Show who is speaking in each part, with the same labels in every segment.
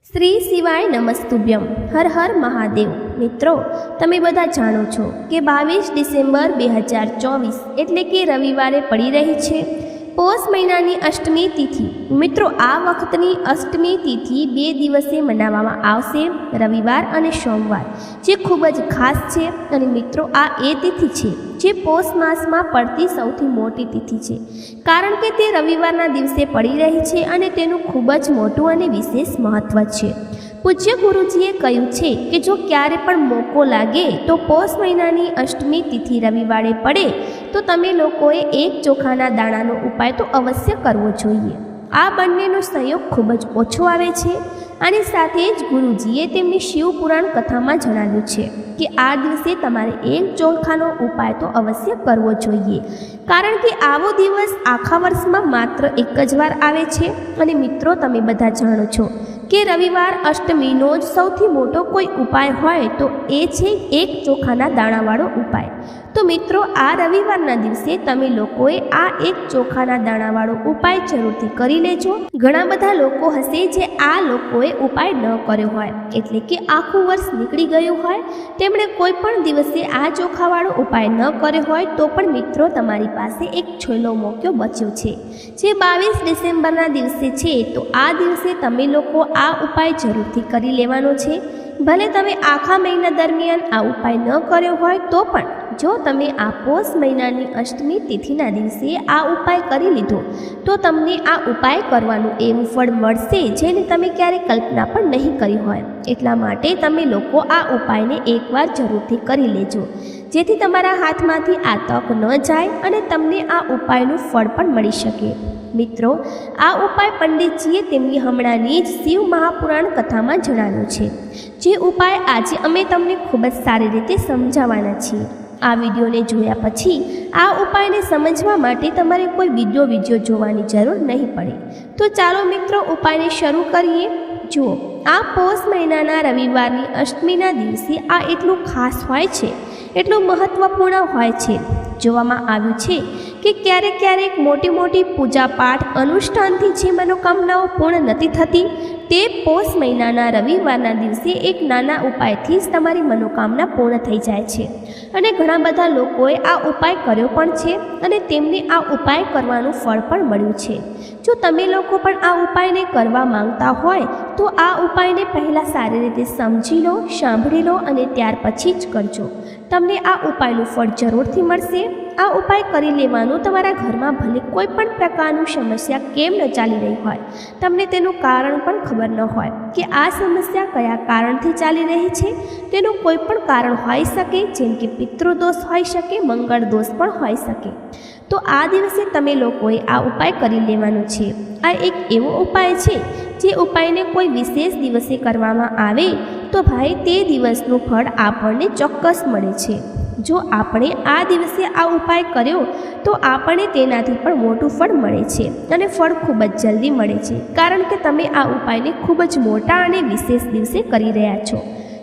Speaker 1: શ્રી શિવાય નમસ્તુભ્યમ. હર હર મહાદેવ. મિત્રો, તમે બધા જાણો છો કે 22 ડિસેમ્બર 2024 એટલે કે રવિવારે પડી રહી છે પોષ મહિનાની અષ્ટમી તિથિ. મિત્રો, આ વખતની અષ્ટમી તિથિ 2 દિવસે મનાવવામાં આવશે, રવિવાર અને સોમવાર, જે ખૂબ જ ખાસ છે. અને મિત્રો, આ એ તિથિ છે જે પોષ માસમાં પડતી સૌથી મોટી તિથિ છે, કારણ કે તે રવિવારના દિવસે પડી રહી છે અને તેનું ખૂબ જ મોટું અને વિશેષ મહત્ત્વ છે. પૂજ્ય ગુરુજીએ કહ્યું છે કે જો ક્યારે પણ મોકો લાગે તો પોષ મહિનાની અષ્ટમી તિથિ રવિવારે પડે તો તમે લોકોએ એક ચોખાના દાણાનો ઉપાય તો અવશ્ય કરવો જોઈએ. આ બંનેનો સંયોગ ખૂબ જ ઓછો આવે છે. અને સાથે જ ગુરુજીએ તેમની શિવપુરાણ કથામાં જણાવ્યું છે કે આ દિવસે તમારે એક ચોખાનો ઉપાય તો અવશ્ય કરવો જોઈએ, કારણ કે આવો દિવસ આખા વર્ષમાં માત્ર એક જ વાર આવે છે. અને મિત્રો, તમે બધા જાણો છો કે રવિવાર અષ્ટમીનો જ સૌથી મોટો કોઈ ઉપાય હોય તો એ છે એક ચોખાના દાણાવાળો ઉપાય. તો મિત્રો, આ રવિવારના દિવસે તમે લોકોએ આ એક ચોખાના દાણાવાળો ઉપાય જરૂરથી કરી લેજો. ઘણા બધા લોકો હશે જે આ લોકોએ ઉપાય ન કર્યો હોય, એટલે કે આખું વર્ષ નીકળી ગયું હોય, તેમણે કોઈ પણ દિવસે આ ચોખાવાળો ઉપાય ન કર્યો હોય તો પણ મિત્રો, તમારી પાસે એક છેલ્લો મોકો બચ્યો છે, જે 22 ડિસેમ્બરના દિવસે છે. તો આ દિવસે તમે લોકો આ ઉપાય જરૂરથી કરી લેવાનો છે. ભલે તમે આખા મહિના દરમિયાન આ ઉપાય ન કર્યો હોય તો પણ જો તમે આ પોષ મહિનાની અષ્ટમી તિથિના દિવસે આ ઉપાય કરી લીધો તો તમને આ ઉપાય કરવાનું એવું ફળ મળશે જેને તમે ક્યારેય કલ્પના પણ નહીં કરી હોય. એટલા માટે તમે લોકો આ ઉપાયને એકવાર જરૂરથી કરી લેજો, જેથી તમારા હાથમાંથી આ તક ન જાય અને તમને આ ઉપાયનું ફળ પણ મળી શકે. મિત્રો, આ ઉપાય પંડિતજીએ તેમની હમણાંની જ શિવ મહાપુરાણ કથામાં જણાવ્યું છે, જે ઉપાય આજે અમે તમને ખૂબ જ સારી રીતે સમજાવવાના છીએ. આ વિડીયોને જોયા પછી આ ઉપાયને સમજવા માટે તમારે કોઈ વિડીયો જોવાની જરૂર નહીં પડે. તો ચાલો મિત્રો, ઉપાયને શરૂ કરીએ. જુઓ, આ પોષ મહિનાના રવિવારની અષ્ટમીના દિવસે આ એટલું ખાસ હોય છે, એટલું મહત્ત્વપૂર્ણ હોય છે. જોવામાં આવ્યું છે કે ક્યારેક મોટી મોટી પૂજાપાઠ અનુષ્ઠાનથી જે મનોકામનાઓ પૂર્ણ નથી થતી, તે પોષ મહિનાના રવિવારના દિવસે એક નાના ઉપાયથી જ તમારી મનોકામના પૂર્ણ થઈ જાય છે. અને ઘણા બધા લોકોએ આ ઉપાય કર્યો પણ છે અને તેમને આ ઉપાય કરવાનું ફળ પણ મળ્યું છે. જો તમે લોકો પણ આ ઉપાયને કરવા માંગતા હોય તો આ ઉપાયને પહેલાં સારી રીતે સમજી લો, સાંભળી લો અને ત્યાર પછી જ કરજો. તમને આ ઉપાયનું ફળ જરૂરથી મળશે. આ ઉપાય કરી લેવાનું તમારા ઘરમાં ભલે કોઈ પણ પ્રકારનું સમસ્યા કેમ ન ચાલી રહી હોય, તમને તેનું કારણ પણ ખબર ન હોય કે આ સમસ્યા કયા કારણથી ચાલી રહી છે. તેનું કોઈ પણ કારણ હોઈ શકે, જેમ કે પિતૃદોષ હોઈ શકે, મંગળ દોષ પણ હોઈ શકે. તો આ દિવસે તમે લોકોએ આ ઉપાય કરી લેવાનો છે. આ એક એવો ઉપાય છે જે ઉપાયને કોઈ વિશેષ દિવસે કરવામાં આવે તો ભાઈ તે દિવસનું ફળ આપણને ચોક્કસ મળે છે. જો આપણે આ દિવસે આ ઉપાય કર્યો તો આપણને તેનાથી પણ મોટું ફળ મળે છે અને ફળ ખૂબ જ જલ્દી મળે છે, કારણ કે તમે આ ઉપાયને ખૂબ જ મોટા અને વિશેષ દિવસે કરી રહ્યા છો.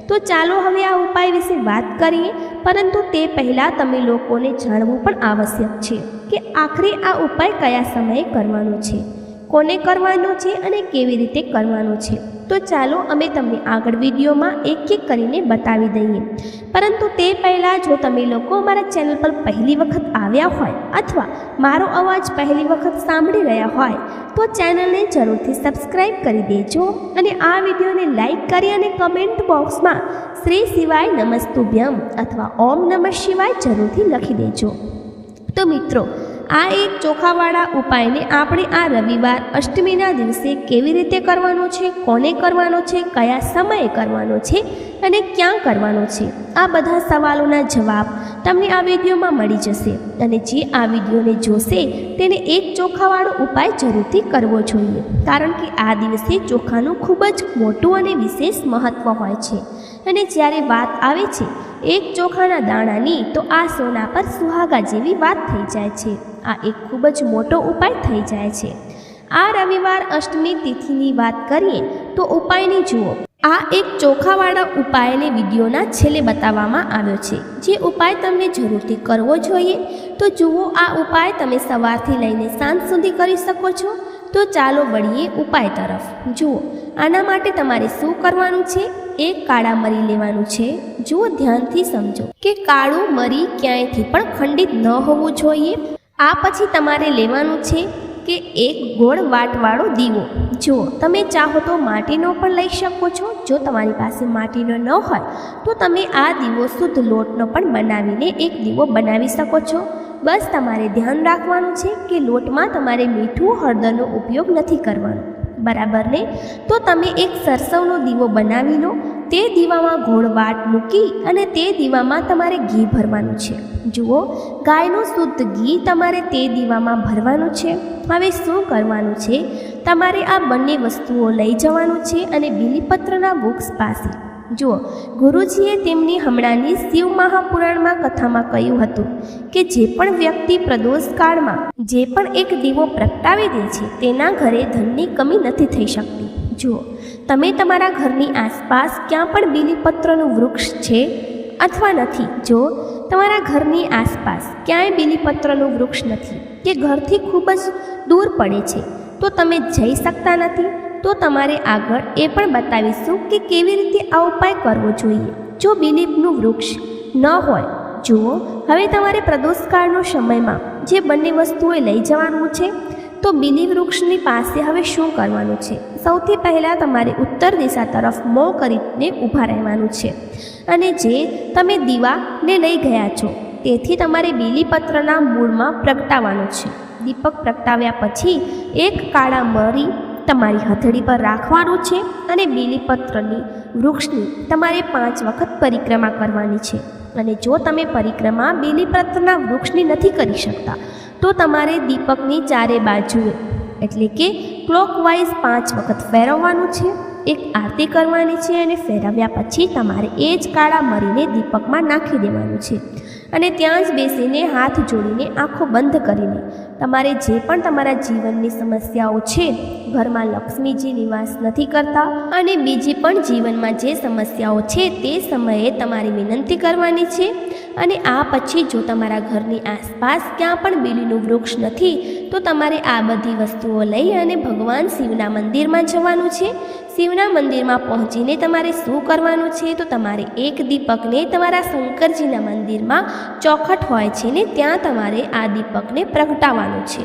Speaker 1: તો ચાલો હવે આ ઉપાય વિશે વાત કરીએ, પરંતુ તે પહેલાં તમે લોકોને જાણવું પણ આવશ્યક છે કે આખરે આ ઉપાય કયા સમયે કરવાનો છે, કોને કરવાનો છે અને કેવી રીતે કરવાનો છે. તો ચાલો અમે તમને આગળ વિડીયોમાં એક એક કરીને બતાવી દઈએ. પરંતુ તે પહેલાં જો તમે લોકો મારા ચેનલ પર પહેલી વખત આવ્યા હોય અથવા મારો અવાજ પહેલી વખત સાંભળી રહ્યા હોય તો ચેનલને જરૂરથી સબસ્ક્રાઈબ કરી દેજો અને આ વિડીયોને લાઈક કરી અને કમેન્ટ બોક્સમાં શ્રી શિવાય નમસ્તુભ્યમ અથવા ઓમ નમઃ શિવાય જરૂરથી લખી દેજો. તો મિત્રો, આ એક ચોખાવાળા ઉપાયને આપણે આ રવિવાર અષ્ટમીના દિવસે કેવી રીતે કરવાનો છે, કોને કરવાનો છે, કયા સમયે કરવાનો છે અને ક્યાં કરવાનો છે, આ બધા સવાલોના જવાબ તમને આ વિડીયોમાં મળી જશે. અને જે આ વિડીયોને જોશે તેને એક ચોખાવાળો ઉપાય જરૂરથી કરવો જોઈએ, કારણ કે આ દિવસે ચોખાનું ખૂબ જ મોટું અને વિશેષ મહત્ત્વ હોય છે. અને જ્યારે વાત આવે છે એક ચોખાના દાણાની તો આ સોના પર સુહાગા જેવી વાત થઈ જાય છે. આ એક ખૂબ જ મોટો ઉપાય થઈ જાય છે. આ રવિવાર અષ્ટમી તિથિની વાત કરીએ તો ઉપાયને જુઓ. આ એક ચોખાવાળા ઉપાયને વિડીયોના છેલ્લે બતાવવામાં આવ્યો છે, જે ઉપાય તમને જરૂરથી કરવો જોઈએ. તો જુઓ, આ ઉપાય તમે સવારથી લઈને સાંજ સુધી કરી શકો છો. તો ચાલો વળીએ ઉપાય તરફ. જુઓ, આના માટે તમારે શું કરવાનું છે? એક કાળા મરી લેવાનું છે. જુઓ, ધ્યાનથી સમજો કે કાળું મરી ક્યાંયથી પણ ખંડિત ન હોવું જોઈએ. આ પછી તમારે લેવાનું છે કે એક ગોળ વાટવાળો દીવો. જુઓ, તમે ચાહો તો માટીનો પણ લઈ શકો છો. જો તમારી પાસે માટીનો ન હોય તો તમે આ દીવો શુદ્ધ લોટનો પણ બનાવીને એક દીવો બનાવી શકો છો. બસ તમારે ધ્યાન રાખવાનું છે કે લોટમાં તમારે મીઠું હળદરનો ઉપયોગ નથી કરવાનો, બરાબર ને? તો તમે એક સરસવનો દીવો બનાવી લો. તે દીવામાં ગોળ વાટ મૂકી અને તે દીવામાં તમારે ઘી ભરવાનું છે. જુઓ, ગાયનું શુદ્ધ ઘી તમારે તે દીવામાં ભરવાનું છે. હવે શું કરવાનું છે? તમારે આ બંને વસ્તુઓ લઈ જવાનું છે અને બીલીપત્રના વૃક્ષ પાસે. જુઓ, ગુરુજીએ તેમની હમણાંની શિવ મહાપુરાણમાં કથામાં કહ્યું હતું કે જે પણ વ્યક્તિ પ્રદોષ કાળમાં જે પણ એક દીવો પ્રગટાવી દે છે તેના ઘરે ધનની કમી નથી થઈ શકતી. જુઓ, તમે તમારા ઘરની આસપાસ ક્યાં પણ બીલીપત્રનું વૃક્ષ છે અથવા નથી? જો તમારા ઘરની આસપાસ ક્યાંય બીલીપત્રનું વૃક્ષ નથી કે ઘરથી ખૂબ જ દૂર પડે છે તો તમે જઈ શકતા નથી, તો તમારે આગળ એ પણ બતાવીશું કે કેવી રીતે આ ઉપાય કરવો જોઈએ જો બીલીપનું વૃક્ષ ન હોય. જુઓ, હવે તમારે પ્રદોષકાળનો સમયમાં જે બંને વસ્તુઓ લઈ જવાનું છે. તો બીલી વૃક્ષની પાસે હવે શું કરવાનું છે? સૌથી પહેલાં તમારે ઉત્તર દિશા તરફ મોં કરીને ઊભા રહેવાનું છે અને જે તમે દીવાને લઈ ગયા છો તેથી તમારે બીલીપત્રના મૂળમાં પ્રગટાવવાનું છે. દીપક પ્રગટાવ્યા પછી એક કાળા મરી તમારી હથેળી પર રાખવાનું છે અને બીલીપત્રની વૃક્ષની તમારે 5 વખત પરિક્રમા કરવાની છે. અને જો તમે પરિક્રમા બીલીપત્રના વૃક્ષની નથી કરી શકતા તો તમારે દીપકની ચારે બાજુએ એટલે કે ક્લોકવાઇઝ 5 વખત ફેરવવાનું છે. એક આરતી કરવાની છે અને ફેરવ્યા પછી તમારે એ જ કાળા મરીને દીપકમાં નાખી દેવાનું છે અને ત્યાં જ બેસીને હાથ જોડીને આંખો બંધ કરીને તમારે જે પણ તમારા જીવનની સમસ્યાઓ છે, ઘરમાં લક્ષ્મીજી નિવાસ નથી કરતા અને બીજી પણ જીવનમાં જે સમસ્યાઓ છે તે સમયે તમારે વિનંતી કરવાની છે. અને આ પછી જો તમારા ઘરની આસપાસ ક્યાં પણ બીલીનું વૃક્ષ નથી તો તમારે આ બધી વસ્તુઓ લઈ અને ભગવાન શિવના મંદિરમાં જવાનું છે. શિવના મંદિરમાં પહોંચીને તમારે શું કરવાનું છે? તો તમારે એક દીપકને તમારા શંકરજીના મંદિરમાં ચોખટ હોય છે ને ત્યાં તમારે આ દીપકને પ્રગટાવવાનું છે.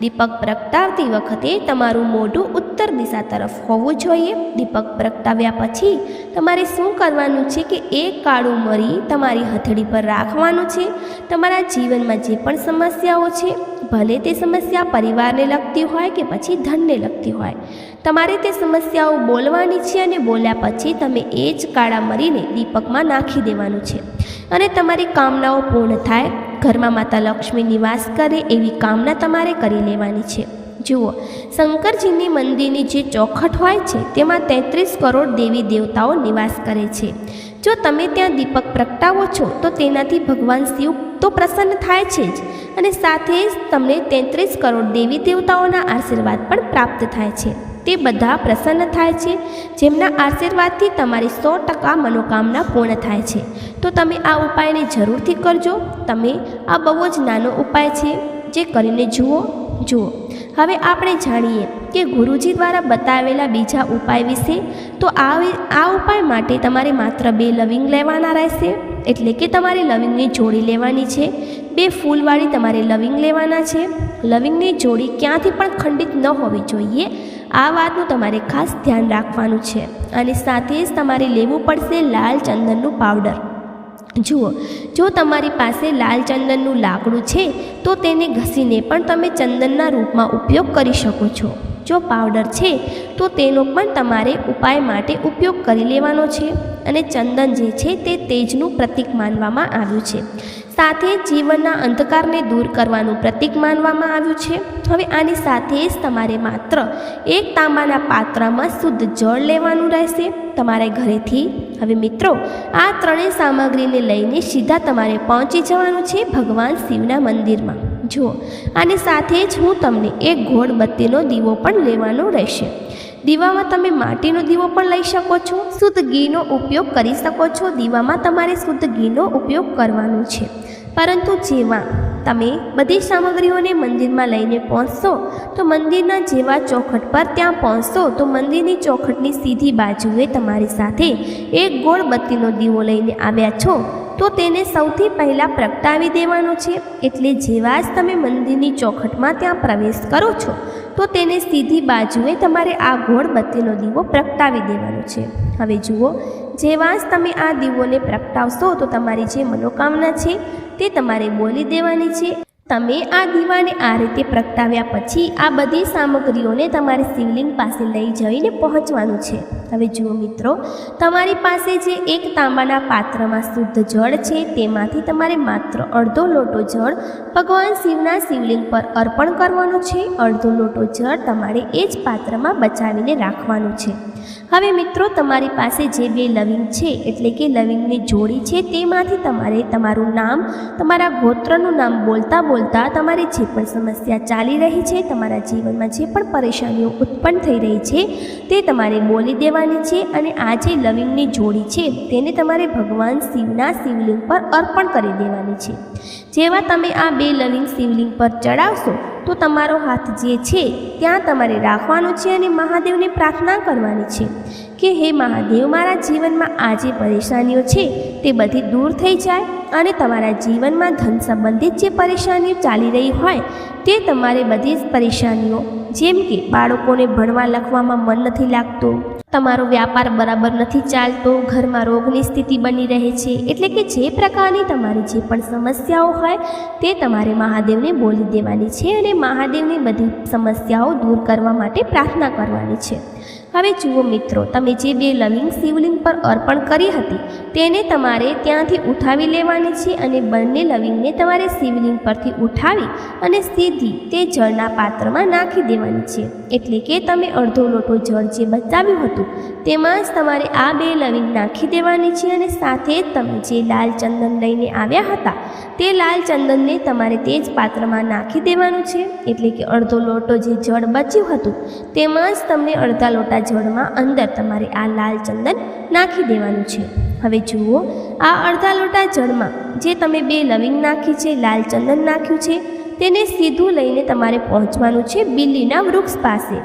Speaker 1: દીપક પ્રગટાવતી વખતે તમારું મોઢું ઉત્તર દિશા તરફ હોવું જોઈએ. દીપક પ્રગટાવ્યા પછી તમારે શું કરવાનું છે કે એક કાળું મરી તમારી હથેળી પર રાખવાનું છે. તમારા જીવનમાં જે પણ સમસ્યાઓ છે, ભલે તે સમસ્યા પરિવારને લગતી હોય કે પછી ધનને લગતી હોય, તમારે તે સમસ્યાઓ બોલવાની છે અને બોલ્યા પછી તમે એ જ કાળા મરીને દીપકમાં નાખી દેવાનું છે અને તમારી કામનાઓ પૂર્ણ થાય, ઘરમાં માતા લક્ષ્મી નિવાસ કરે એવી કામના તમારે કરી લેવાની છે. જુઓ, શંકરજીની મંદિરની જે ચોખટ હોય છે તેમાં 33 કરોડ દેવી દેવતાઓ નિવાસ કરે છે. જો તમે ત્યાં દીપક પ્રગટાવો છો તો તેનાથી ભગવાન શિવ તો પ્રસન્ન થાય છે જ અને સાથે જ તમને 33 કરોડ દેવી દેવતાઓના આશીર્વાદ પણ પ્રાપ્ત થાય છે. તે બધા પ્રસન્ન થાય છે જેમના આશીર્વાદથી તમારી 100% મનોકામના પૂર્ણ થાય છે. તો તમે આ ઉપાયને જરૂરથી કરજો. તમે આ બહુ જ નાનો ઉપાય છે જે કરીને જુઓ. હવે આપણે જાણીએ કે ગુરુજી દ્વારા બતાવેલા બીજા ઉપાય વિશે. તો આ ઉપાય માટે તમારે માત્ર 2 લવિંગ લેવાના રહેશે. એટલે કે તમારે લવિંગની જોડી લેવાની છે. 2 ફૂલવાળી તમારે લવિંગ લેવાના છે. લવિંગની જોડી ક્યાંથી પણ ખંડિત ન હોવી જોઈએ. આ વાતનું તમારે ખાસ ધ્યાન રાખવાનું છે. અને સાથે જ તમારે લેવું પડશે લાલ ચંદનનું પાવડર. જુઓ, જો તમારી પાસે લાલ ચંદનનું લાકડું છે તો તેને ઘસીને પણ તમે ચંદનના રૂપમાં ઉપયોગ કરી શકો છો. જો પાવડર છે તો તેનો પણ તમારે ઉપાય માટે ઉપયોગ કરી લેવાનો છે. અને ચંદન જે છે તે તેજનું પ્રતીક માનવામાં આવ્યું છે. સાથે જીવનના અંધકારને દૂર કરવાનું પ્રતીક માનવામાં આવ્યું છે. હવે આની સાથે જ તમારે માત્ર 1 તાંબાના પાત્રમાં શુદ્ધ જળ લેવાનું રહેશે તમારા ઘરેથી. હવે મિત્રો, આ 3 સામગ્રીને લઈને સીધા તમારે પહોંચી જવાનું છે ભગવાન શિવના મંદિરમાં. જુઓ, આની સાથે જ હું તમને એક ગોળ બત્તીનો દીવો પણ લેવાનો રહેશે. દીવામાં તમે માટીનો દીવો પણ લઈ શકો છો, શુદ્ધ ઘીનો ઉપયોગ કરી શકો છો. દીવામાં તમારે શુદ્ધ ઘીનો ઉપયોગ કરવાનો છે. પરંતુ જેવા તમે બધી સામગ્રીઓને મંદિરમાં લઈને પહોંચશો તો મંદિરના જેવા ચોખટ પર ત્યાં પહોંચશો તો મંદિરની ચોખટની સીધી બાજુએ તમારી સાથે એક ગોળ બત્તીનો દીવો લઈને આવ્યા છો તો તેને સૌથી પહેલાં પ્રગટાવી દેવાનો છે. એટલે જેવા જ તમે મંદિરની ચોખટમાં ત્યાં પ્રવેશ કરો છો તો તેને સીધી બાજુએ તમારે આ ગોળ બત્તીનો દીવો પ્રગટાવી દેવાનો છે. હવે જુઓ, જેવા જ તમે આ દીવોને પ્રગટાવશો તો તમારી જે મનોકામના છે તે તમારે બોલી દેવાની છે. તમે આ દીવાને આ રીતે પ્રગટાવ્યા પછી આ બધી સામગ્રીઓને તમારે શિવલિંગ પાસે લઈ જઈને પહોંચવાનું છે. હવે જુઓ મિત્રો, તમારી પાસે જે એક તાંબાના પાત્રમાં શુદ્ધ જળ છે તેમાંથી તમારે માત્ર અડધો લોટો જળ ભગવાન શિવના શિવલિંગ પર અર્પણ કરવાનો છે. અડધો લોટો જળ તમારે એ જ પાત્રમાં બચાવીને રાખવાનું છે. હવે મિત્રો, તમારી પાસે જે બે લવિંગ છે એટલે કે લવિંગની જોડી છે તેમાંથી તમારે તમારું નામ, તમારા ગોત્રનું નામ બોલતા બોલતા તમારી જે પણ સમસ્યા ચાલી રહી છે, તમારા જીવનમાં જે પણ પરેશાનીઓ ઉત્પન્ન થઈ રહી છે તે તમારે બોલી દેવાની છે. અને આ જે લવિંગની જોડી છે તેને તમારે ભગવાન શિવના શિવલિંગ પર અર્પણ કરી દેવાની છે. જેવા તમે આ બે લવિંગ શિવલિંગ પર ચડાવશો તો તમારો હાથ જે છે ત્યાં તમારે રાખવાનો છે અને મહાદેવને પ્રાર્થના કરવાની છે કે હે મહાદેવ, મારા જીવનમાં આ જે પરેશાનીઓ છે તે બધી દૂર થઈ જાય અને તમારા જીવનમાં ધન સંબંધિત જે પરેશાનીઓ ચાલી રહી હોય તે તમારે બધી જ પરેશાનીઓ, જેમ કે બાળકોને ભણવા લખવામાં મન નથી લાગતું, તમારો વ્યાપાર બરાબર નથી ચાલતો, ઘરમાં રોગની સ્થિતિ બની રહે છે, એટલે કે જે પ્રકારની તમારી જે પણ સમસ્યાઓ હોય તે તમારે મહાદેવને બોલી દેવાની છે અને મહાદેવની બધી સમસ્યાઓ દૂર કરવા માટે પ્રાર્થના કરવાની છે. હવે જુઓ મિત્રો, તમે જે બે લવિંગ શિવલિંગ પર અર્પણ કરી હતી તેને તમારે ત્યાંથી ઉઠાવી લેવાની છે અને બંને લવિંગને તમારે શિવલિંગ પરથી ઉઠાવી અને સીધી તે જળના પાત્રમાં નાખી દેવાની છે. એટલે કે તમે અડધો લોટો જળ જે બચાવ્યું હતું તેમાં જ તમારે આ બે લવિંગ નાખી દેવાની છે અને સાથે જ તમે જે લાલ ચંદન લઈને આવ્યા હતા તે લાલ ચંદનને તમારે તે જ પાત્રમાં નાખી દેવાનું છે. એટલે કે અડધો લોટો જે જળ બચ્યું હતું તેમાં જ તમને અડધા લોટા જળમાં અંદર તમારે આ લાલ ચંદન નાખી દેવાનું છે. હવે જુઓ, આ અડધા લોટા જળમાં જે તમે બે લવિંગ નાખી છે, લાલ ચંદન નાખ્યું છે, તેને સીધું લઈને તમારે પહોંચવાનું છે બીલીના વૃક્ષ પાસે.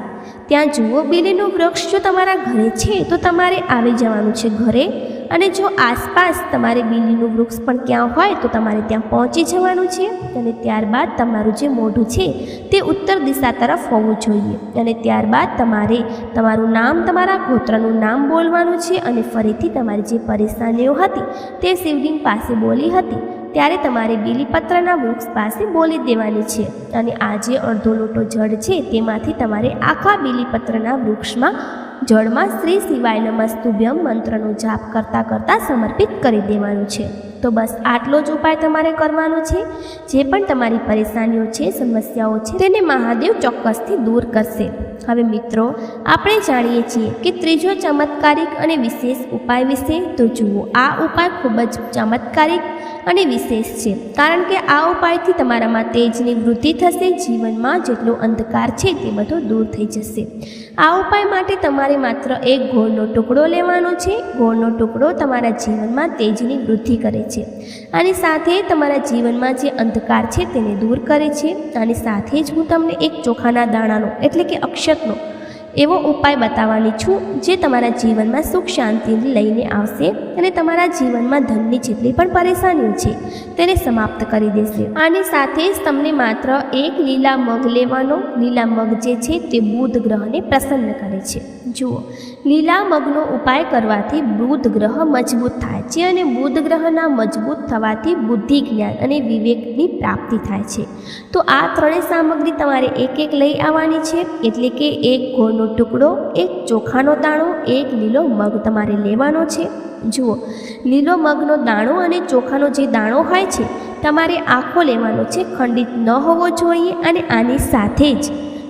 Speaker 1: ત્યાં જુઓ, બીલીનું વૃક્ષ જો તમારા ઘરે છે તો તમારે આવી જવાનું છે ઘરે, અને જો આસપાસ તમારે બીલીનું વૃક્ષ પણ ક્યાં હોય તો તમારે ત્યાં પહોંચી જવાનું છે. અને ત્યારબાદ તમારું જે મોઢું છે તે ઉત્તર દિશા તરફ હોવું જોઈએ. અને ત્યારબાદ તમારે તમારું નામ, તમારા ગોત્રનું નામ બોલવાનું છે અને ફરીથી તમારી જે પરેશાનીઓ હતી તે શિવલિંગ પાસે બોલી હતી ત્યારે તમારે બીલીપત્રના વૃક્ષ પાસે બોલી દેવાની છે. અને આ જે અડધો લોટો જળ છે તેમાંથી તમારે આખા બીલીપત્રના વૃક્ષમાં જળમાં શ્રી શિવાય નમસ્તુભ્યમ મંત્રનો જાપ કરતાં કરતાં સમર્પિત કરી દેવાનું છે. તો બસ આટલો જ ઉપાય તમારે કરવાનો છે. જે પણ તમારી પરેશાનીઓ છે, સમસ્યાઓ છે, તેને મહાદેવ ચોક્કસથી દૂર કરશે. હવે મિત્રો, આપણે જાણીએ છીએ કે ત્રીજો ચમત્કારિક અને વિશેષ ઉપાય વિશે. તો જુઓ, આ ઉપાય ખૂબ જ ચમત્કારિક અને વિશેષ છે, કારણ કે આ ઉપાયથી તમારામાં તેજની વૃદ્ધિ થશે. જીવનમાં જેટલો અંધકાર છે તે બધો દૂર થઈ જશે. આ ઉપાય માટે તમારે માત્ર એક ગોળનો ટુકડો લેવાનો છે. ગોળનો ટુકડો તમારા જીવનમાં તેજની વૃદ્ધિ કરે છે. આની સાથે તમારા જીવનમાં જે અંધકાર છે તેને દૂર કરે છે. આની સાથે જ હું તમને એક ચોખાના દાણાનો એટલે કે અક્ષતનો એવો ઉપાય બતાવવાની છું જે તમારા જીવનમાં સુખ શાંતિ લઈને આવશે અને તમારા જીવનમાં ધનની જેટલી પણ પરેશાનીઓ છે તેને સમાપ્ત કરી દેશે. આની સાથે જ તમને માત્ર એક લીલા મગ લેવાનો. લીલા મગ જે છે તે બુધ ગ્રહને પ્રસન્ન કરે છે. જુઓ, લીલા મગનો ઉપાય કરવાથી બુધ ગ્રહ મજબૂત થાય છે અને બુધ ગ્રહના મજબૂત થવાથી બુદ્ધિ, જ્ઞાન અને વિવેકની પ્રાપ્તિ થાય છે. તો આ ત્રણેય સામગ્રી તમારે એક એક લઈ આવવાની છે. એટલે કે એક ગોળનો ટુકડો, એક ચોખાનો દાણો, એક લીલો મગ તમારે લેવાનો છે. જુઓ, લીલો મગનો દાણો અને ચોખાનો જે દાણો હોય છે તમારે આખો લેવાનો છે, ખંડિત ન હોવો જોઈએ. અને આની સાથે જ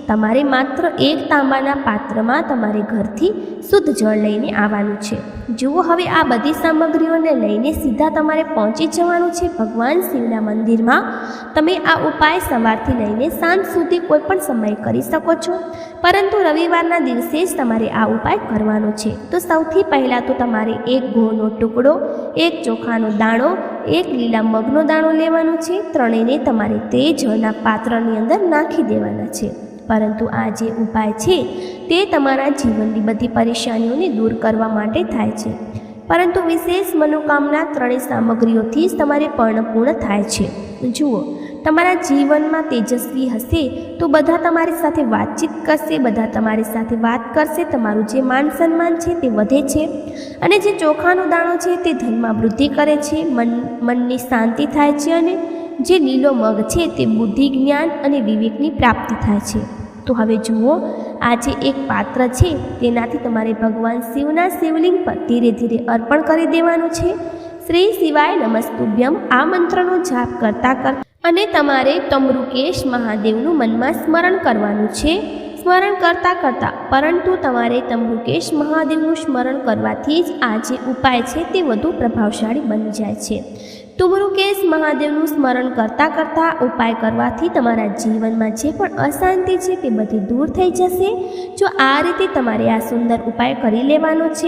Speaker 1: તમારે માત્ર એક તાંબાના પાત્રમાં તમારે ઘરથી શુદ્ધ જળ લઈને આવવાનું છે. જુઓ, હવે આ બધી સામગ્રીઓને લઈને સીધા તમારે પહોંચી જવાનું છે ભગવાન શિવના મંદિરમાં. તમે આ ઉપાય સવારથી લઈને સાંજ સુધી કોઈ પણ સમય કરી શકો છો, પરંતુ રવિવારના દિવસે જ તમારે આ ઉપાય કરવાનો છે. તો સૌથી પહેલાં તો તમારે એક ગોળનો ટુકડો, એક ચોખાનો દાણો, એક લીલા મગનો દાણો લેવાનો છે. ત્રણેયને તમારે તે જળના પાત્રની અંદર નાખી દેવાના છે. પરંતુ આ જે ઉપાય છે તે તમારા જીવનની બધી પરેશાનીઓને દૂર કરવા માટે થાય છે. પરંતુ વિશેષ મનોકામના ત્રણેય સામગ્રીઓથી જ તમારે પૂર્ણ થાય છે. જુઓ, તમારા જીવનમાં તેજસ્વી હશે તો બધા તમારી સાથે વાતચીત કરશે, બધા તમારી સાથે વાત કરશે. તમારું જે માન સન્માન છે તે વધે છે. અને જે ચોખાનો દાણો છે તે ધનમાં વૃદ્ધિ કરે છે, મનની શાંતિ થાય છે. અને જે લીલો મગ છે તે બુદ્ધિ, જ્ઞાન અને વિવેકની પ્રાપ્તિ થાય છે. તો હવે જુઓ, આ જે એક પાત્ર છે તેનાથી તમારે ભગવાન શિવના શિવલિંગ પર ધીરે ધીરે અર્પણ કરી દેવાનું છે. શ્રી શિવાય નમસ્તુભ્યમ આ મંત્રનો જાપ કરતા કરતા અને તમારે તમરુકેશ મહાદેવનું મનમાં સ્મરણ કરવાનું છે. સ્મરણ કરતાં કરતાં, પરંતુ તમારે તમરુકેશ મહાદેવનું સ્મરણ કરવાથી જ આ જે ઉપાય છે તે વધુ પ્રભાવશાળી બની જાય છે. તમરુકેશ મહાદેવનું સ્મરણ કરતાં કરતાં ઉપાય કરવાથી તમારા જીવનમાં જે પણ અશાંતિ છે તે બધી દૂર થઈ જશે. જો આ રીતે તમારે આ સુંદર ઉપાય કરી લેવાનો છે.